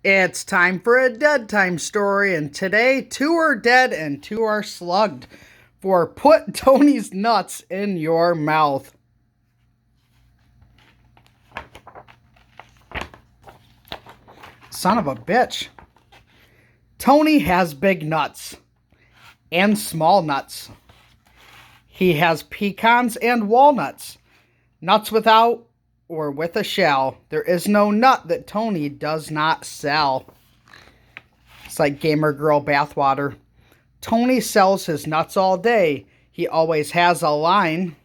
It's time for a dead time story, and today 2 are dead and 2 are slugged for put Tony's nuts in your mouth. Son of a bitch. Tony has big nuts and small nuts. He has pecans and walnuts, nuts without or with a shell. There is no nut that Tony does not sell. It's like Gamer Girl bathwater. Tony sells his nuts all day. He always has a line.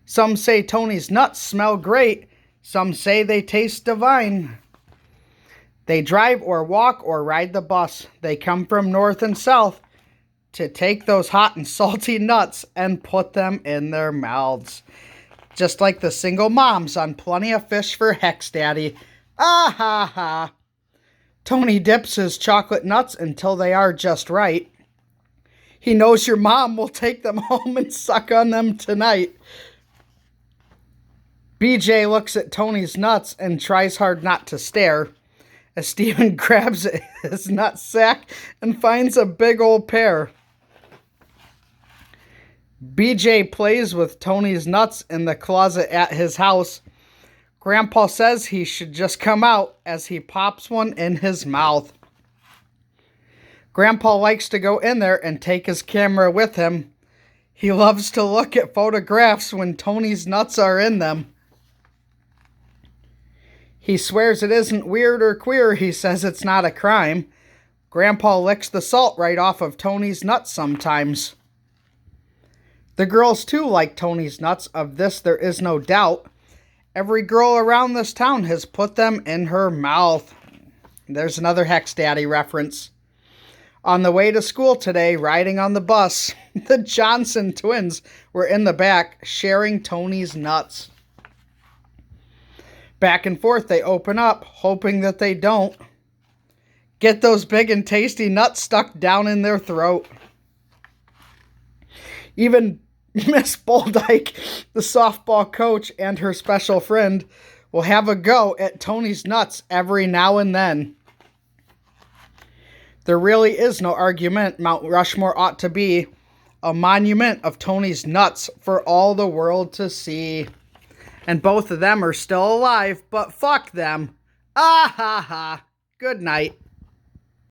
Some say Tony's nuts smell great. Some say they taste divine. They drive or walk or ride the bus. They come from north and south to take those hot and salty nuts and put them in their mouths. Just like the single moms on Plenty of Fish for Hex Daddy. Ah ha ha. Tony dips his chocolate nuts until they are just right. He knows your mom will take them home and suck on them tonight. BJ looks at Tony's nuts and tries hard not to stare as Steven grabs his nut sack and finds a big old pair. BJ plays with Tony's nuts in the closet at his house. Grandpa says he should just come out as he pops one in his mouth. Grandpa likes to go in there and take his camera with him. He loves to look at photographs when Tony's nuts are in them. He swears it isn't weird or queer. He says it's not a crime. Grandpa licks the salt right off of Tony's nuts sometimes. The girls too like Tony's nuts. Of this there is no doubt. Every girl around this town has put them in her mouth. There's another Hex Daddy reference. On the way to school today, riding on the bus, the Johnson twins were in the back sharing Tony's nuts. Back and forth they open up, hoping that they don't get those big and tasty nuts stuck down in their throat. Even Miss Boldyke, the softball coach, and her special friend will have a go at Tony's nuts every now and then. There really is no argument. Mount Rushmore ought to be a monument of Tony's nuts for all the world to see. And both of them are still alive, but fuck them. Ah ha ha. Good night.